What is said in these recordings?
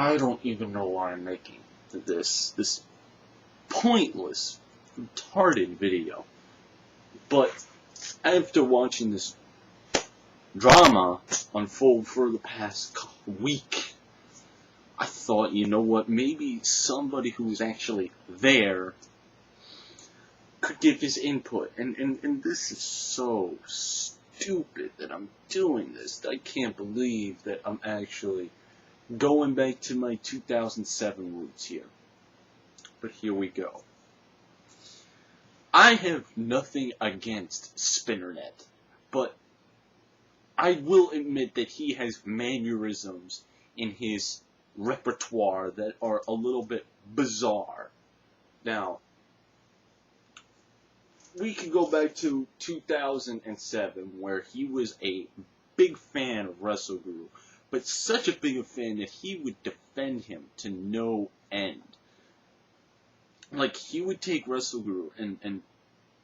I don't even know why I'm making this pointless, retarded video. But after watching this drama unfold for the past week, I thought, you know what, maybe somebody who was actually there could give his input. And this is so stupid that I'm doing this. I can't believe that I'm actually going back to my 2007 roots here. But here we go. I have nothing against Spinnernet, but I will admit that he has mannerisms in his repertoire that are a little bit bizarre. Now, we can go back to 2007, where he was a big fan of WrestleGuru, but such a big fan that he would defend him to no end. Like, he would take WrestleGuru, and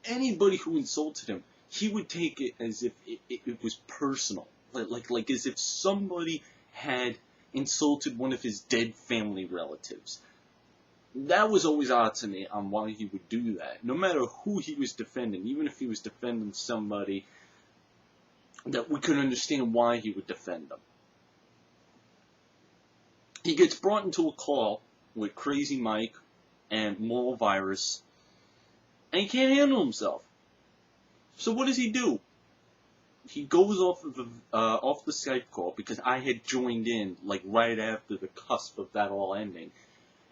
anybody who insulted him, he would take it as if it was personal. Like as if somebody had insulted one of his dead family relatives. That was always odd to me on why he would do that. No matter who he was defending, even if he was defending somebody that we could understand why he would defend them. He gets brought into a call with Crazy Mike and Moral Virus, and he can't handle himself. So what does he do? He goes off the Skype call, because I had joined in like right after the cusp of that all ending,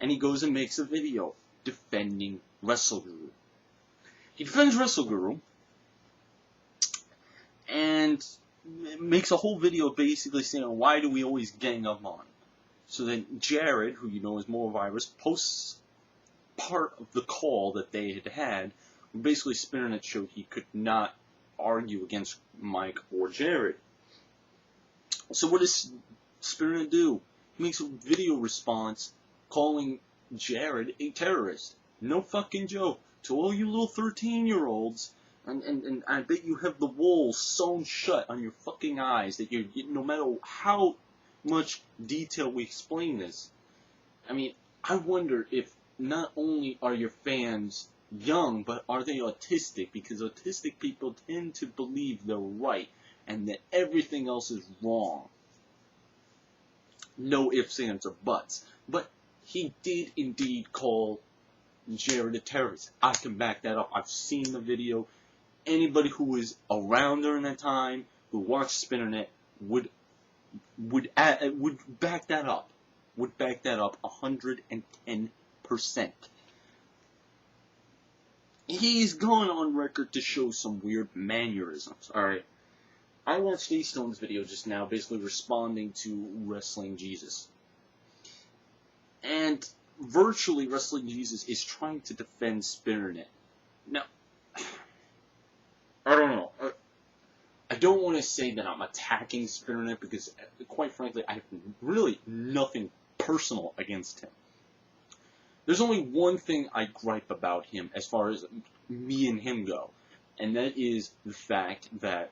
and he goes and makes a video defending WrestleGuru. He defends WrestleGuru and makes a whole video basically saying, why do we always gang up on him? So then Jared, who you know is Moral Virus, posts part of the call that they had had, where basically Spinnernet showed he could not argue against Mike or Jared. So what does Spinnernet do? He makes a video response calling Jared a terrorist. No fucking joke. To all you little 13-year-olds, and I bet you have the wool sewn shut on your fucking eyes, that you no matter how much detail we explain this, I mean, I wonder if not only are your fans young, but are they autistic? Because autistic people tend to believe they're right, and that everything else is wrong. No ifs, ands, or buts. But he did indeed call Jared a terrorist. I can back that up. I've seen the video. Anybody who was around during that time, who watched Spinnernet, would back that up. Would back that up 110%. He's going on record to show some weird mannerisms, alright? I watched A-Stone's video just now, basically responding to Wrestling Jesus. And virtually Wrestling Jesus is trying to defend Spinnernet. Now, I don't know. I don't want to say that I'm attacking Spinnernet, because, quite frankly, I have really nothing personal against him. There's only one thing I gripe about him as far as me and him go, and that is the fact that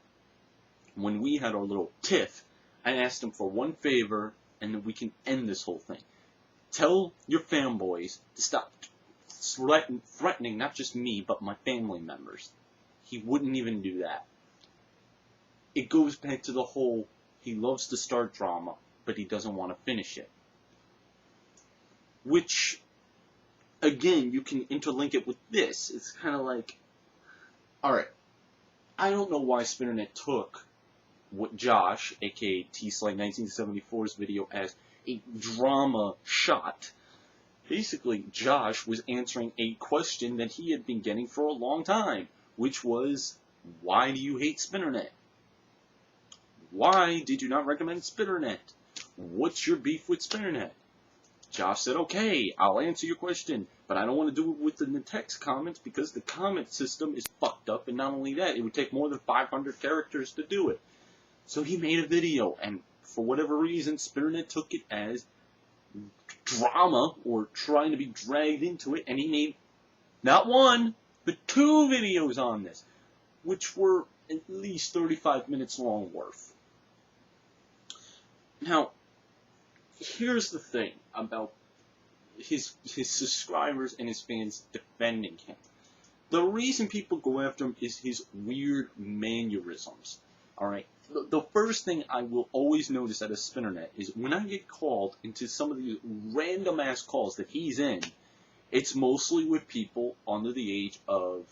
when we had our little tiff, I asked him for one favor, and then we can end this whole thing. Tell your fanboys to stop threatening not just me, but my family members. He wouldn't even do that. It goes back to the whole, he loves to start drama, but he doesn't want to finish it. Which, again, you can interlink it with this. It's kind of like, alright, I don't know why Spinnernet took what Josh, aka T-Slide 1974's video, as a drama shot. Basically, Josh was answering a question that he had been getting for a long time, which was, why do you hate Spinnernet? Why did you not recommend Spinnernet? What's your beef with Spinnernet? Josh said, okay, I'll answer your question, but I don't want to do it within the text comments because the comment system is fucked up, and not only that, it would take more than 500 characters to do it. So he made a video, and for whatever reason, Spinnernet took it as drama, or trying to be dragged into it, and he made not one, but 2 videos on this, which were at least 35 minutes long worth. Now, here's the thing about his subscribers and his fans defending him. The reason people go after him is his weird mannerisms. Alright? The first thing I will always notice at a Spinnernet is when I get called into some of these random ass calls that he's in, it's mostly with people under the age of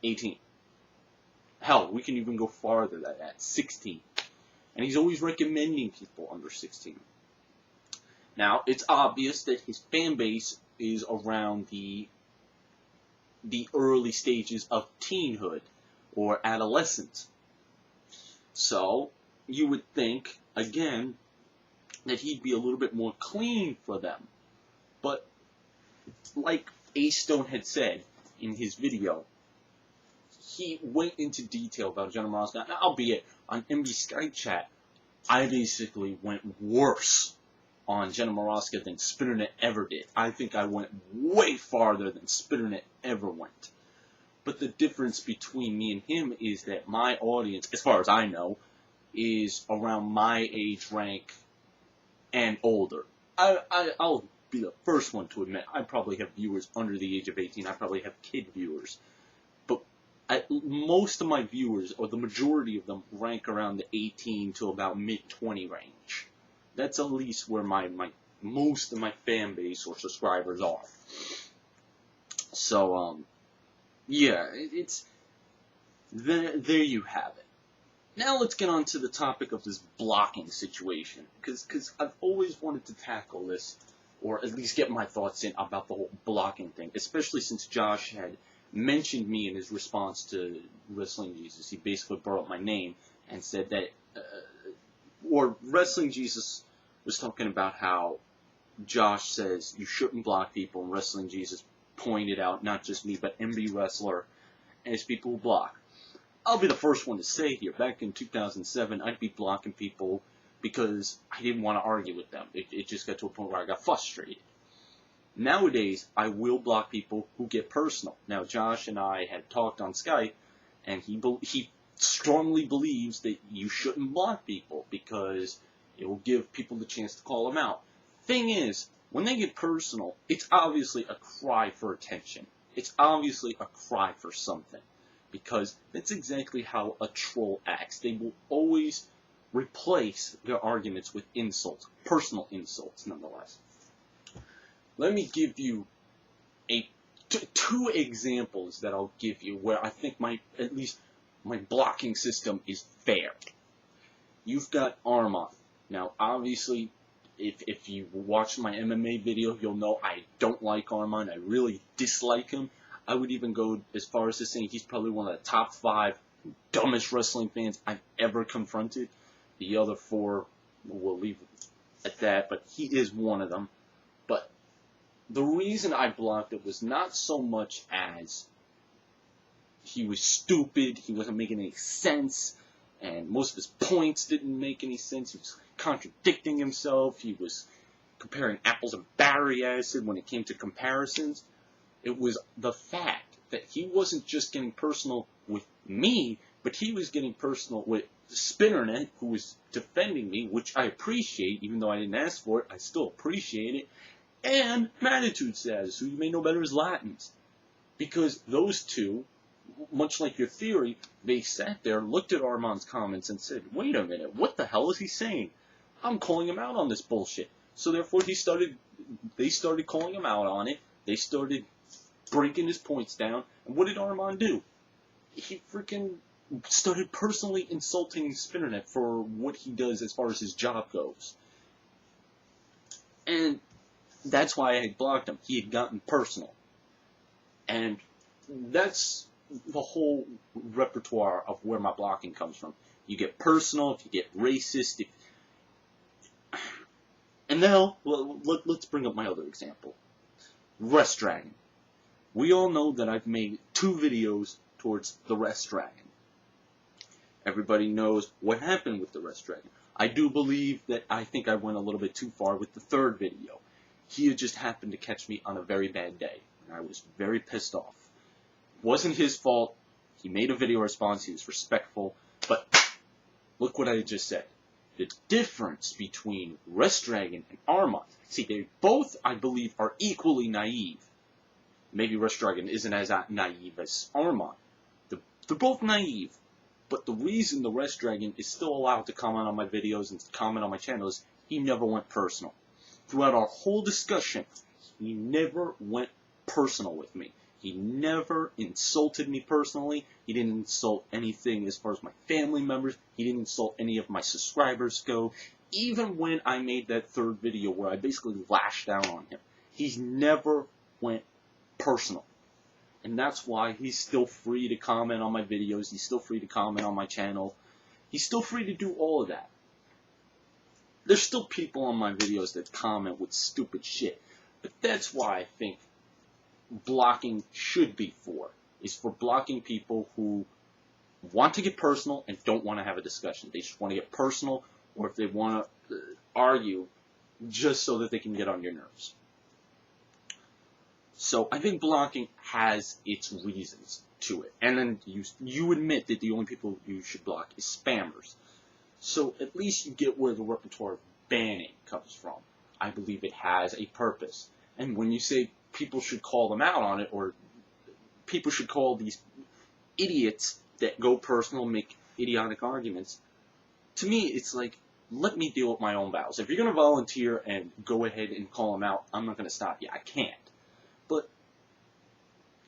18. Hell, we can even go farther than that, 16. And he's always recommending people under 16. Now, it's obvious that his fan base is around the early stages of teenhood or adolescence. So, you would think, again, that he'd be a little bit more clean for them. But, like Ace Stone had said in his video, he went into detail about Jenna Morosco. Now, albeit, on MB Skype chat, I basically went worse on Jenna Morosco than Spinnernet ever did. I think I went way farther than Spinnernet ever went. But the difference between me and him is that my audience, as far as I know, is around my age rank and older. I'll be the first one to admit I probably have viewers under the age of 18. I probably have kid viewers. But most of my viewers, or the majority of them, rank around the 18 to about mid-20 range. That's at least where most of my fan base or subscribers are. So, yeah, it's there you have it. Now let's get on to the topic of this blocking situation, because I've always wanted to tackle this, or at least get my thoughts in about the whole blocking thing, especially since Josh had mentioned me in his response to Wrestling Jesus. He basically brought up my name and said that, or Wrestling Jesus was talking about how Josh says you shouldn't block people, and Wrestling Jesus pointed out, not just me, but MB Wrestler as people who block. I'll be the first one to say here, back in 2007, I'd be blocking people because I didn't want to argue with them. It just got to a point where I got frustrated. Nowadays, I will block people who get personal. Now, Josh and I had talked on Skype, and he strongly believes that you shouldn't block people because it will give people the chance to call them out. Thing is, when they get personal, it's obviously a cry for attention. It's obviously a cry for something. Because that's exactly how a troll acts. They will always replace their arguments with insults, personal insults nonetheless. Let me give you two examples that I'll give you where I think at least my blocking system is fair. You've got Armand. Now, obviously, if you watch my MMA video, you'll know I don't like Armand. I really dislike him. I would even go as far as to saying he's probably one of the top 5 dumbest wrestling fans I've ever confronted. The other 4, we'll leave at that, but he is one of them. But the reason I blocked it was not so much as he was stupid, he wasn't making any sense, and most of his points didn't make any sense. He was contradicting himself. He was comparing apples and battery acid when it came to comparisons. It was the fact that he wasn't just getting personal with me, but he was getting personal with Spinnernet, who was defending me, which I appreciate, even though I didn't ask for it, I still appreciate it, and Magnitude Says, who you may know better as Latins. Because those two, much like your theory, they sat there, looked at Armand's comments, and said, wait a minute, what the hell is he saying? I'm calling him out on this bullshit. So therefore they started calling him out on it, they started breaking his points down, and what did Armand do? He freaking started personally insulting Spinnernet for what he does as far as his job goes. And that's why I had blocked him. He had gotten personal. And that's the whole repertoire of where my blocking comes from. You get personal, if you get racist, and now, let's bring up my other example. Rest Dragon. We all know that I've made 2 videos towards the Rest Dragon. Everybody knows what happened with the Rest Dragon. I do believe that I think I went a little bit too far with the 3rd video. He had just happened to catch me on a very bad day, and I was very pissed off. It wasn't his fault. He made a video response. He was respectful. But look what I just said. The difference between Rest Dragon and Armand, see, they both, I believe, are equally naive. Maybe Rest Dragon isn't as naive as Armand. They're both naive, but the reason the Rest Dragon is still allowed to comment on my videos and comment on my channel is he never went personal. Throughout our whole discussion, he never went personal with me. He never insulted me personally. He didn't insult anything as far as my family members. He didn't insult any of my subscribers go. Even when I made that third video where I basically lashed out on him, he never went personal. And that's why he's still free to comment on my videos. He's still free to comment on my channel. He's still free to do all of that. There's still people on my videos that comment with stupid shit. But that's why I think blocking should be is for blocking people who want to get personal and don't want to have a discussion. They just want to get personal, or if they want to argue just so that they can get on your nerves. So I think blocking has its reasons to it. And then you admit that the only people you should block is spammers. So at least you get where the repertoire of banning comes from. I believe it has a purpose. And when you say people should call them out on it, or people should call these idiots that go personal and make idiotic arguments, to me it's like, let me deal with my own battles. If you're going to volunteer and go ahead and call them out, I'm not going to stop you. I can't. But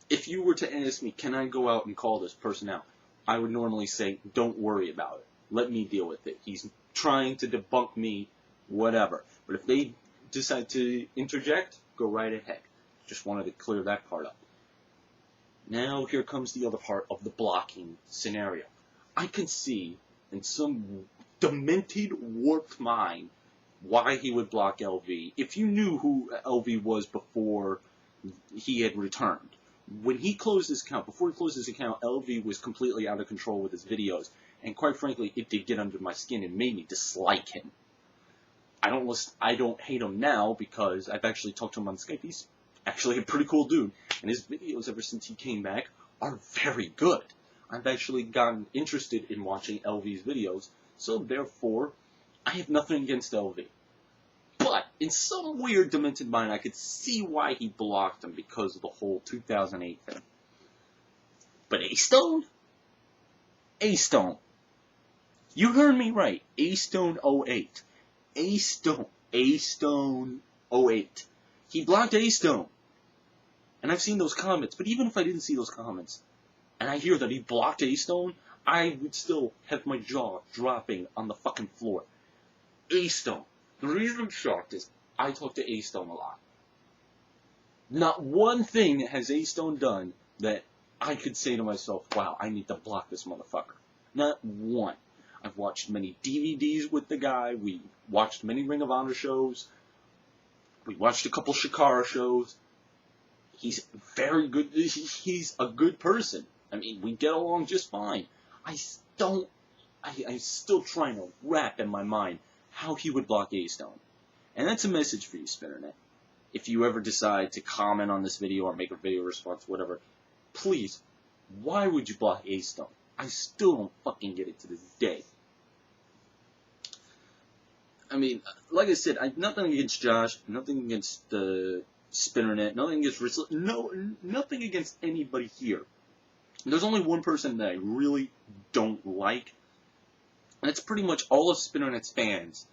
if you were to ask me, can I go out and call this person out, I would normally say, don't worry about it. Let me deal with it. He's trying to debunk me, whatever. But if they decide to interject, go right ahead. Just wanted to clear that part up. Now here comes the other part of the blocking scenario. I can see in some demented, warped mind why he would block LV. If you knew who LV was before he had returned. When he closed his account, before he closed his account, LV was completely out of control with his videos. And quite frankly, it did get under my skin and made me dislike him. I don't hate him now because I've actually talked to him on Skype. He's actually a pretty cool dude. And his videos ever since he came back are very good. I've actually gotten interested in watching LV's videos. So therefore, I have nothing against LV. But in some weird demented mind, I could see why he blocked him because of the whole 2008 thing. But A-Stone? A-Stone. You heard me right. A-Stone 08. A-Stone 08. He blocked A-Stone. And I've seen those comments. But even if I didn't see those comments, and I hear that he blocked A-Stone, I would still have my jaw dropping on the fucking floor. A-Stone. The reason I'm shocked is I talk to A-Stone a lot. Not one thing has A-Stone done that I could say to myself, wow, I need to block this motherfucker. Not one. I've watched many DVDs with the guy. We watched many Ring of Honor shows. We watched a couple Shikara shows. He's very good. He's a good person. I mean, we get along just fine. I'm still trying to wrap in my mind how he would block A-Stone. And that's a message for you, Spinnernet. If you ever decide to comment on this video or make a video response, whatever, please, why would you block A-Stone? I still don't fucking get it to this day. I mean, like I said, nothing against Josh, nothing against Spinnernet, nothing against Ritzler, nothing against anybody here. There's only one person that I really don't like, and it's pretty much all of Spinnernet's fans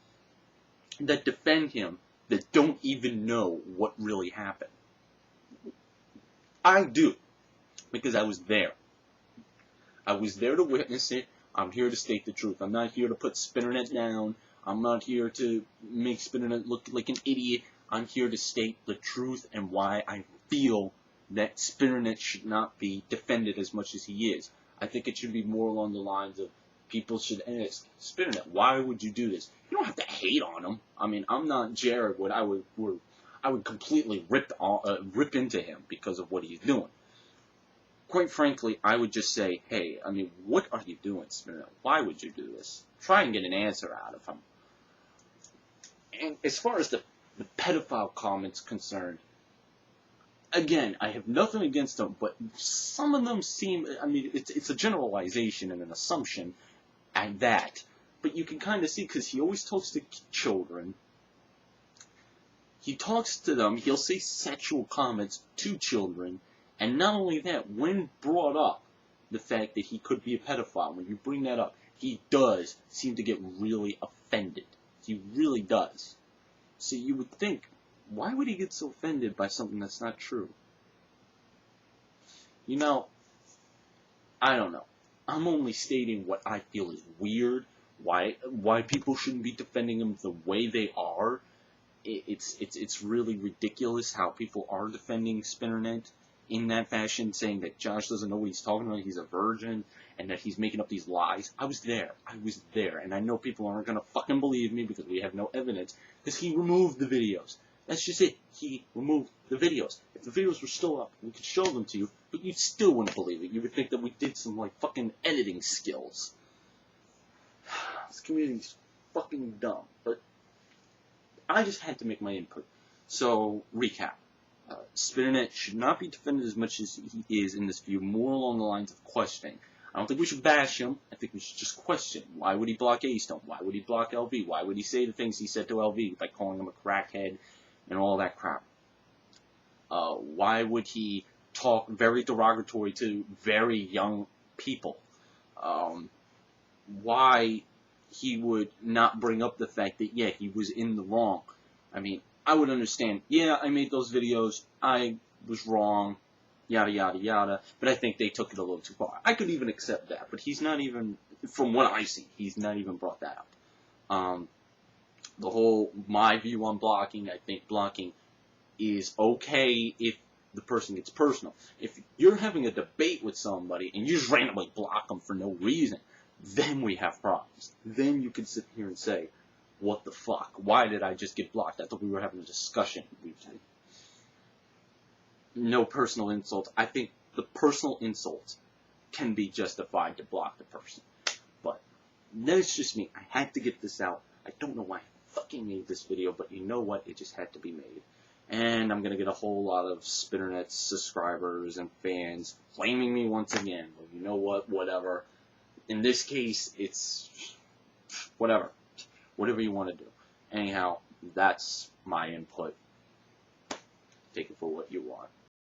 that defend him that don't even know what really happened. I do, because I was there. I was there to witness it. I'm here to state the truth. I'm not here to put Spinnernet down. I'm not here to make Spinnernet look like an idiot. I'm here to state the truth and why I feel that Spinnernet should not be defended as much as he is. I think it should be more along the lines of people should ask, Spinnernet, why would you do this? You don't have to hate on him. I mean, I'm not Jared. I would completely rip into him because of what he's doing. Quite frankly, I would just say, hey, I mean, what are you doing, Spinnernet? Why would you do this? Try and get an answer out of him. And as far as the pedophile comments concerned, again, I have nothing against them, but some of them seem, I mean, it's a generalization and an assumption at that. But you can kind of see, because he always talks to children. He talks to them, he'll say sexual comments to children, and not only that, when brought up, the fact that he could be a pedophile, when you bring that up, he does seem to get really offended. He really does. So you would think, why would he get so offended by something that's not true? You know, I don't know. I'm only stating what I feel is weird, why people shouldn't be defending him the way they are. It's really ridiculous how people are defending Spinnernet in that fashion, saying that Josh doesn't know what he's talking about, he's a virgin, and that he's making up these lies. I was there, and I know people aren't gonna fucking believe me because we have no evidence, because he removed the videos. That's just it. He removed the videos. If the videos were still up, we could show them to you, but you still wouldn't believe it. You would think that we did some, like, fucking editing skills. This community's fucking dumb, but I just had to make my input. So, recap. Spinnernet should not be defended as much as he is in this view, more along the lines of questioning. I don't think we should bash him. I think we should just question. Why would he block A-Stone? Why would he block LV? Why would he say the things he said to LV, like calling him a crackhead and all that crap? Why would he talk very derogatory to very young people? Why he would not bring up the fact that, yeah, he was in the wrong. I mean, I would understand, yeah, I made those videos, I was wrong, yada, yada, yada, but I think they took it a little too far. I could even accept that, but he's not even, from what I see, he's not even brought that up. My view on blocking, I think blocking is okay if the person gets personal. If you're having a debate with somebody and you just randomly block them for no reason, then we have problems. Then you can sit here and say, what the fuck? Why did I just get blocked? I thought we were having a discussion. No personal insults. I think the personal insults can be justified to block the person. But that's just me. I had to get this out. I don't know why I fucking made this video, but you know what? It just had to be made. And I'm going to get a whole lot of Spinnernet subscribers and fans flaming me once again. But you know what? Whatever. In this case, it's whatever. Whatever you want to do. Anyhow, that's my input. Take it for what you want.